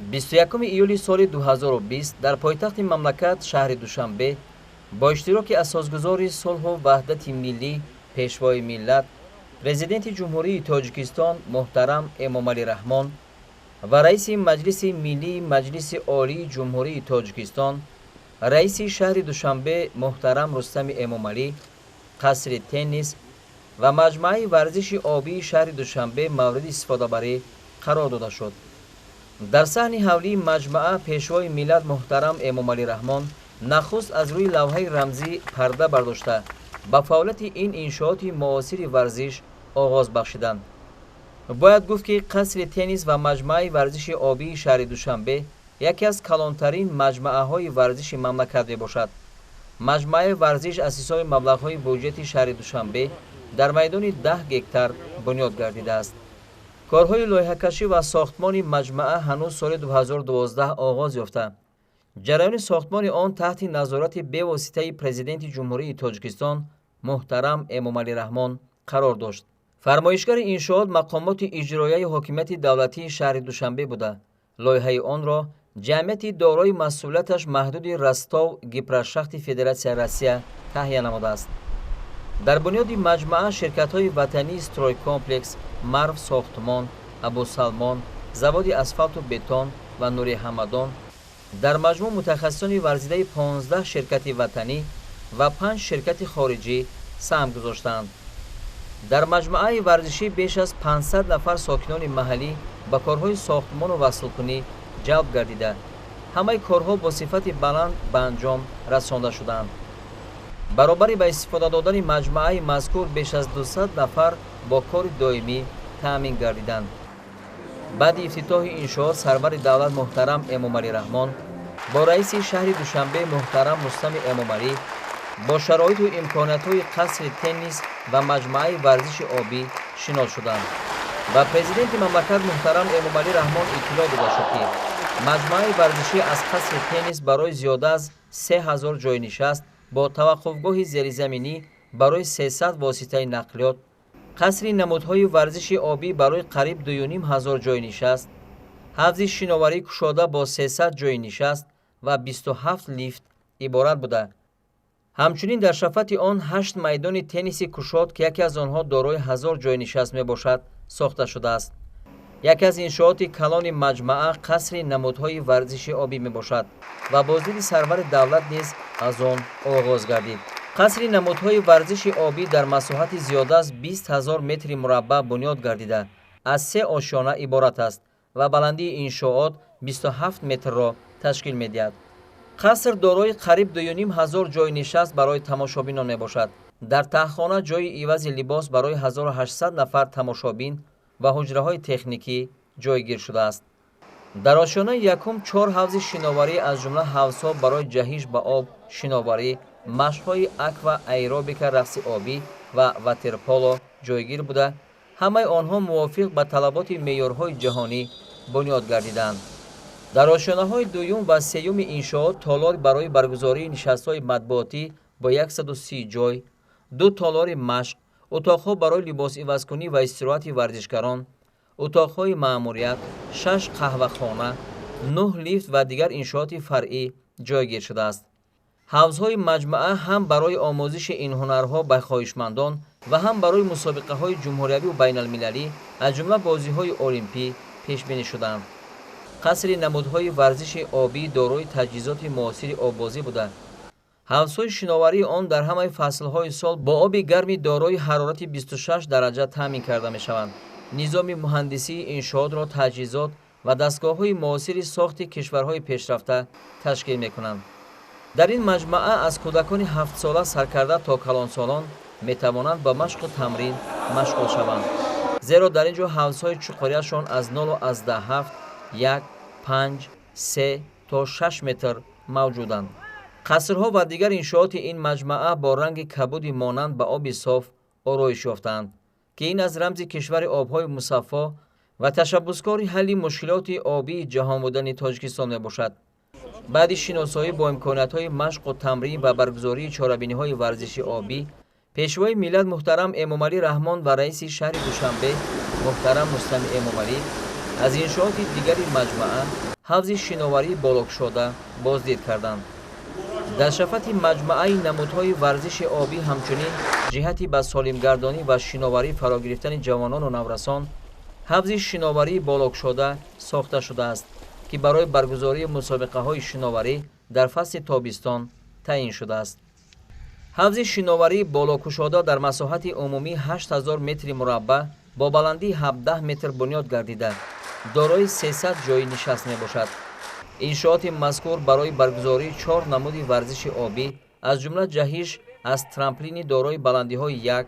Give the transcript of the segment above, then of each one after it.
21 июли соли 2020 дар пойтахти мамлакат шаҳри Душанбе бо иштироки асосгузори сулҳу ваҳдати миллӣ, пешвои миллат, президенти ҷумҳурии Тоҷикистон муҳтарам Эмомалӣ Раҳмон ва раиси Маҷлиси Миллии Маҷлиси Олии Ҷумҳурии Тоҷикистон, раиси шаҳри Душанбе муҳтарам Рустами Эмомалӣ, қасри теннис ва маҷмӯаи варзиши обии шаҳри Душанбе мавриди истифодабарӣ қарор дода шуд. дар саҳни ҳавлии маҷмӯа пешвои миллат муҳтарам Эмомалӣ Раҳмон нахуст аз рӯи лавҳаи рамзӣ парда бардошта ба фаъолияти ин иншооти муосири варзиш оғоз бахшиданд. бояд гуфт ки қасри теннис ва маҷмӯаи варзиши обии шаҳри Душанбе яке аз калонтарин маҷмӯаҳои варзиши мамлакат мебошад. маҷмӯаи варзиш асосои маблағҳои буҷети шаҳри Душанбе дар майдони 10 гектар бунёд гардидааст. корҳои лоиҳакашӣ ва сохтмони маҷмӯа ҳанӯз соли 2012 оғоз ёфта. ҷараёни сохтмони он таҳти назорати бевоситаи президенти ҷумҳурии Тоҷикистон муҳтарам Эмомалӣ Раҳмон қарор дошт. фармоишгари иншоот мақомоти иҷроияи ҳокимияти давлатии шаҳри Душанбе буда. лоиҳаи онро ҷамъияти дорои масъулияташ маҳдуди Ростов гипрошахти Федератсияи Россия таҳия намудааст. дар бунёди маҷмӯа ширкатҳои ватании стройкомплекс, Марв сохтмон, Абусалмон, заводи асфалту бетон ва Нури Ҳамадон, дар маҷмӯъ мутахассисони варзидаи 15 ширкати ватанӣ ва 5 ширкати хориҷӣ саҳм гузоштанд. дар маҷмӯаи варзишӣ беш аз 500 нафар сокинони маҳаллӣ ба корҳои сохтмону васлкунӣ ҷалб гардида, ҳамаи корҳо бо сифати баланд ба анҷом расонда шуданд. баробари ба истифода додани маҷмӯаи мазкур беш аз 200 нафар бо кори доимӣ таъмин гардиданд. баъди ифтитоҳи иншоот сарвари давлат муҳтарам Эмомалӣ Раҳмон бо раиси шаҳри Душанбе муҳтарам Рустами Эмомалӣ бо шароиту имкониятҳои қасри теннис ва маҷмӯаи варзиши обӣ шинос шуданд ва президенти мамлакат муҳтарам Эмомалӣ Раҳмон иттилоъ дода шуд ки маҷмӯаи варзишӣ аз қасри теннис барои зиёда аз 3000 ҷойнишаст бо таваққуфгоҳи зеризаминӣ барои 300 воситаи нақлиёт, қасри намудҳои варзиши обӣ барои қариб 2500 ҷойнишаст, ҳавзи шиноварӣ кушода бо 300 ҷойнишаст ва 27 лифт иборат буда. ҳамчунин дар шафати он 8 майдони тенниси кушод ки яке аз онҳо дорои 1000 ҷойнишаст мебошад сохта шудааст. яке аз иншооти калони маҷмӯа қасри намудҳои варзиши обӣ мебошад ва боздиди сарвари давлат низ аз он оғоз гардид. қасри намудҳои варзиши обӣ дар масоҳати зиёда аз 20 000 метри мураббаъ бунёд гардида аз 3 ошёна иборат аст ва баландии иншоот 27 метрро ташкил медиҳад. қаср дорои қариб 2500 ҷойнишаст барои тамошобинон мебошад. дар таҳхона ҷойи ивази либос барои 1800 нафар тамошобин ва ҳуҷраҳои техникӣ ҷойгир шудааст. дар ошёнаи якум 4 ҳавзи шиноварӣ аз ҷумла ҳавзҳо барои ҷаҳиш ба об, шиноварӣ, машқҳои аква аэробика, рақси обӣ ва ватерполо ҷойгир буда, ҳамаи онҳо мувофиқ ба талаботи меъёрҳои ҷаҳонӣ бунёд гардиданд. дар ошёнаҳои дуюм ва сеюми иншоот толор барои баргузории нишастҳои матбуотӣ бо 130 ҷой, 2 толори машқ, утоқҳо барои либосивазкунӣ ва истироҳати варзишгарон, утоқҳои маъмурият, 6 қаҳвахона, 9 лифт ва дигар иншооти фаръӣ ҷойгир шудааст. ҳавзҳои маҷмӯа ҳам барои омӯзиши ин ҳунарҳо ба хоҳишмандон ва ҳам барои мусобиқаҳои ҷумҳуриявиву байналмилалӣ аз ҷумла бозиҳои олимпӣ пешбинӣ шуданд. қасри намудҳои варзиши обӣ дорои таҷҳизоти муосири оббозӣ буда. ҳавзҳои шиноварии он дар ҳамаи фаслҳои сол бо оби гарми дорои ҳарорати 26 дараҷа таъмин карда мешаванд. низоми муҳандисии иншоотро таҷҳизот ва дастгоҳҳои муосири сохти кишварҳои пешрафта ташкил мекунанд. дар ин маҷмӯа аз кӯдакони 7сола саркарда то калонсолон метавонанд ба машқу тамрин машғул шаванд, зеро дар ин ҷо ҳавзҳои чуқурияшон аз 0,7, 1, 5, 3 то 6 метр мавҷуданд. қасрҳо ва дигар иншооти ин маҷмӯа бо ранги кабуди монанд ба оби соф ороиш ёфтаанд, ки ин аз рамзи кишвари обҳои мусаффо ва ташаббускори ҳалли мушкилоти обии ҷаҳон будани Тоҷикистон мебошад. баъди шиносоӣ бо имкониятҳои машқу тамрин ва баргузории чорабиниҳои варзиши обӣ, пешвои миллат муҳтарам Эмомалӣ Раҳмон ва раиси шаҳри Душанбе муҳтарам Рустами Эмомалӣ аз иншооти дигари маҷмӯа ҳавзи шиноварии болокушода боздид карданд. дар шафати маҷмӯаи намудҳои варзиши обӣ ҳамчунин ҷиҳати ба солимгардонӣ ва шиноварӣ фаро гирифтани ҷавонону наврасон ҳавзи шиноварии болокушода сохта шудааст, ки барои баргузории мусобиқаҳои шиноварӣ дар фасли тобистон таъин шудааст. ҳавзи шиноварии болокушода дар масоҳати умумӣ 8000 метри мураббаъ бо баландии 17 метр бунёд гардида, дорои 300 ҷойи нишаст мебошад. иншооти мазкур барои баргузории 4 намуди варзиши обӣ, аз ҷумла ҷаҳиш аз трамплини дорои баландиҳои 1,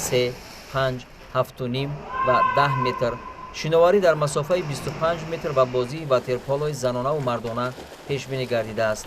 3, 5, 7.5 ва 10 метр, шиноварӣ дар масофаи 25 метр ва бозии ватерполои занонаву мардона пешбинӣ гардидааст.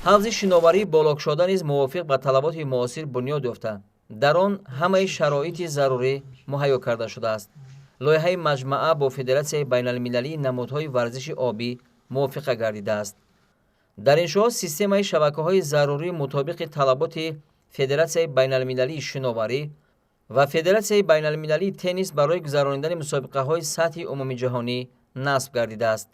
ҳавзи шиноварии болокушода низ мувофиқ ба талаботи муосир бунёд ёфта, дар он ҳамаи шароити зарурӣ муҳайё карда шудааст. лоиҳаи маҷмӯа бо Федератсияи байналмилалии намудҳои варзиши обӣ мувофиқа гардидааст. дар иншоот системаи шабакаҳои зарурӣ мутобиқи талаботи Федератсияи байналмилалии шиноварӣ ва Федератсияи байналмилалии теннис барои гузарондани мусобиқаҳои сатҳи умумиҷаҳонӣ насб гардидааст.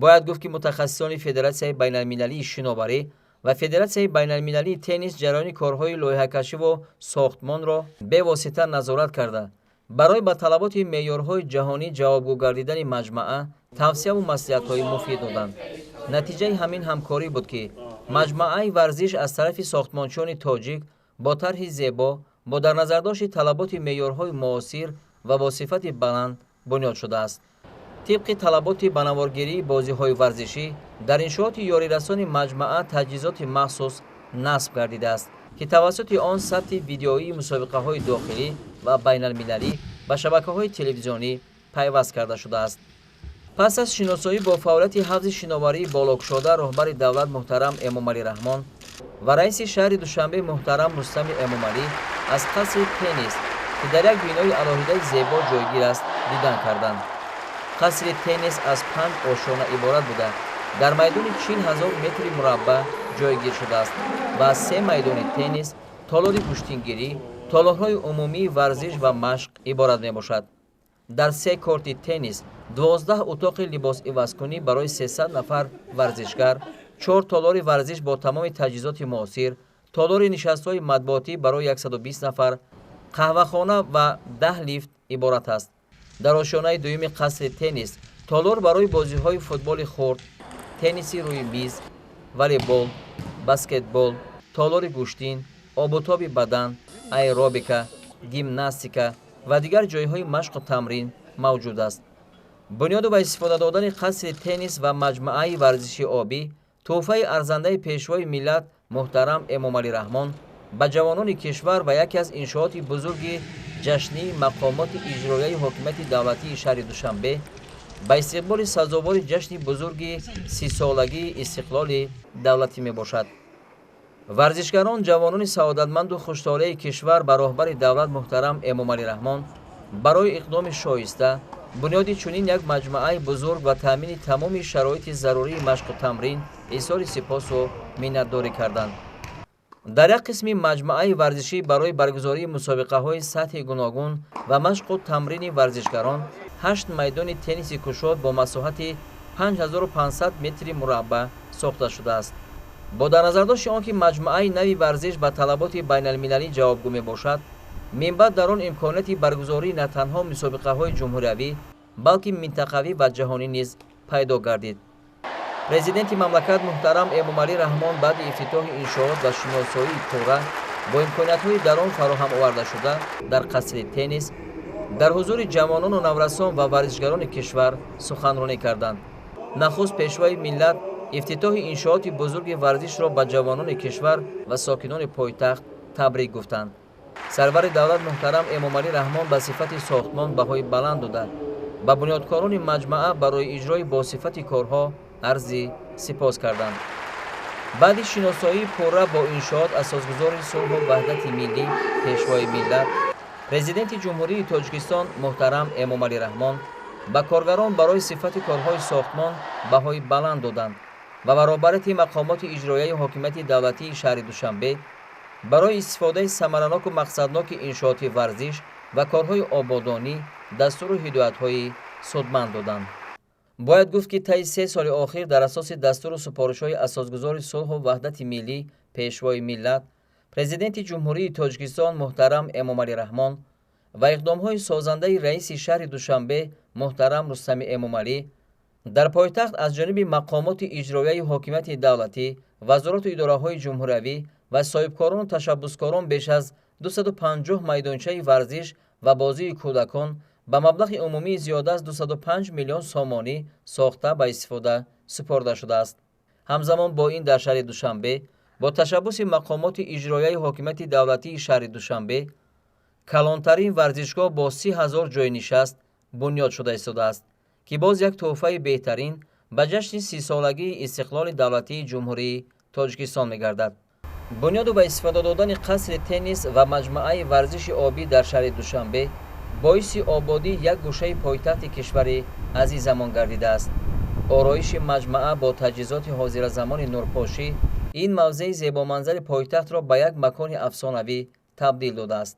бояд гуфт, ки мутахассисони Федератсияи байналмилалии шиноварӣ ва Федератсияи байналмилалии теннис ҷараёни корҳои лоиҳакашиву сохтмонро бевосита назорат карда, барои ба талаботи меъёрҳои ҷаҳонӣ ҷавобгӯ гардидани маҷмӯа тавсияву маслиҳатҳои муфид доданд. натиҷаи ҳамин ҳамкорӣ буд, ки маҷмӯаи варзиш аз тарафи сохтмончиёни тоҷик бо тарҳи зебо, бо дар назардошти талаботи меъёрҳои муосир ва бо сифати баланд бунёд шудааст. тибқи талаботи ба наворгирии бозиҳои варзишӣ дар иншооти ёрирасони маҷмӯа таҷҳизоти махсус насб гардидааст, ки тавассути он сатҳи видеоии мусобиқаҳои дохилӣ ва байналмилалӣ ба шабакаҳои телевизионӣ пайваст карда шудааст. пас аз шиносоӣ бо фаъолияти ҳавзи шиноварии болокушода роҳбари давлат муҳтарам Эмомалӣ Раҳмон ва раиси шаҳри Душанбе муҳтарам Рустами Эмомалӣ аз қасри теннис, ки дар як бинои алоҳидаи зебо ҷойгир аст, дидан карданд. қасри теннис аз 5 ошона иборат буда, дар майдони 40,000 метри мураббаъ ҷойгир шудааст ва аз 3 майдони теннис, толори куштингирӣ, толорҳои умумии варзиш ва машқ иборат мебошад. дар 3 корти теннис 12 утоқи либосивазкунӣ барои 300 нафар варзишгар, 4 толори варзиш бо тамоми таҷҳизоти муосир, толори нишастҳои матбуотӣ барои 120 нафар, қаҳвахона ва 10 лифт иборат аст. дар ошонаи дуюми қасри теннис толор барои бозиҳои футболи хурд, тенниси рӯи миз, волейбол, баскетбол, толори гӯштин, обутоби бадан, аэробика, гимнастика ва дигар ҷойҳои машқу тамрин мавҷуд аст. бунёду ба истифода додани қасри теннис ва маҷмӯаи варзиши обӣ тӯҳфаи арзандаи пешвои миллат муҳтарам Эмомалӣ Раҳмон ба ҷавонони кишвар ва яке аз иншооти бузурги ҷашнии мақомоти иҷроияи ҳокимияти давлатии шаҳри Душанбе ба истиқболи сазовори ҷашни бузурги 30-солагии истиқлоли давлатӣ мебошад. варзишгарон, ҷавонони саодатманду хуштолияи кишвар ба роҳбари давлат муҳтарам Эмомалӣ Раҳмон барои иқдоми шоиста, бунёди чунин як маҷмӯаи бузург ва таъмини тамоми шароити зарурии машқу тамрин изҳори сипосу миннатдорӣ карданд. дар як қисми маҷмӯаи варзишӣ барои баргузории мусобиқаҳои сатҳи гуногун ва машқу тамрини варзишгарон 8 майдони тенниси кушод бо масоҳати 5500 метри мураббаъ сохта шудааст. бо дар назардошти он ки маҷмӯаи нави варзиш ба талаботи байналмилалӣ ҷавобгӯ мебошад, минбаъд дар он имконияти баргузории на танҳо мусобиқаҳои ҷумҳуриявӣ, балки минтақавӣ ва ҷаҳонӣ низ пайдо гардид. президенти мамлакат муҳтарам Эмомалӣ Раҳмон баъди ифтитоҳи иншоот ва шиносоии пурра бо имкониятҳои дар он фароҳам овардашуда дар қасри теннис дар ҳузури ҷавонону наврасон ва варзишгарони кишвар суханронӣ карданд. нахуст пешвои миллат ифтитоҳи иншооти бузурги варзишро ба ҷавонони кишвар ва сокинони пойтахт табрик гуфтанд. сарвари давлат муҳтарам Эмомалӣ Раҳмон ба сифати сохтмон баҳои баланд дода, ба бунёдкорони маҷмӯа барои иҷрои босифати корҳо арзи сипос карданд. баъди шиносоии пурра бо иншоот асосгузори сулҳу ваҳдати миллӣ, пешвои миллат, президенти ҷумҳурии Тоҷикистон муҳтарам Эмомалӣ Раҳмон ба коргарон барои сифати корҳои сохтмон баҳои баланд доданд ва баробарати мақомоти иҷроияи ҳокимияти давлатии шаҳри Душанбе барои истифодаи самараноку мақсадноки иншооти варзиш ва корҳои ободонӣ дастуру ҳидоятҳои судманд доданд. бояд гуфт ки таи 3 соли охир дар асоси дастуру супоришҳои асосгузори сулҳу ваҳдати миллӣ пешвои миллат президенти ҷумҳурии тоҷикистон муҳтарам эмомалӣ раҳмон ва иқдомҳои созандаи раиси шаҳри душанбе муҳтарам рустами эмомалӣ дар пойтахт аз ҷониби мақомоти иҷроияи ҳокимияти давлатӣ, вазорату идораҳои ҷумҳуриявӣ ва соҳибкорону ташаббускорон беш аз 250 майдончаи варзиш ва бозии кӯдакон ба маблағи умумии зиёда аз 205 миллион сомонӣ сохта ба истифода супорда шудааст. ҳамзамон бо ин дар шаҳри душанбе бо ташаббуси мақомоти иҷроияи ҳокимияти давлатии шаҳри душанбе калонтарин варзишгоҳ бо 30 000 ҷойнишаст бунёд шуда истодааст, ки боз як тӯҳфаи беҳтарин ба ҷашни 30-солагии истиқлоли давлатии ҷумҳурии тоҷикистон мегардад. бунёду ба истифода додани қасри теннис ва маҷмӯаи варзиши обӣ дар шаҳри душанбе боиси ободии як гӯшаи пойтахти кишвари азизамон гардидааст. ороиши маҷмӯа бо таҷҳизоти ҳозиразамони нурпошӣ ин мавзеи зебоманзари пойтахтро ба як макони афсонавӣ табдил додааст.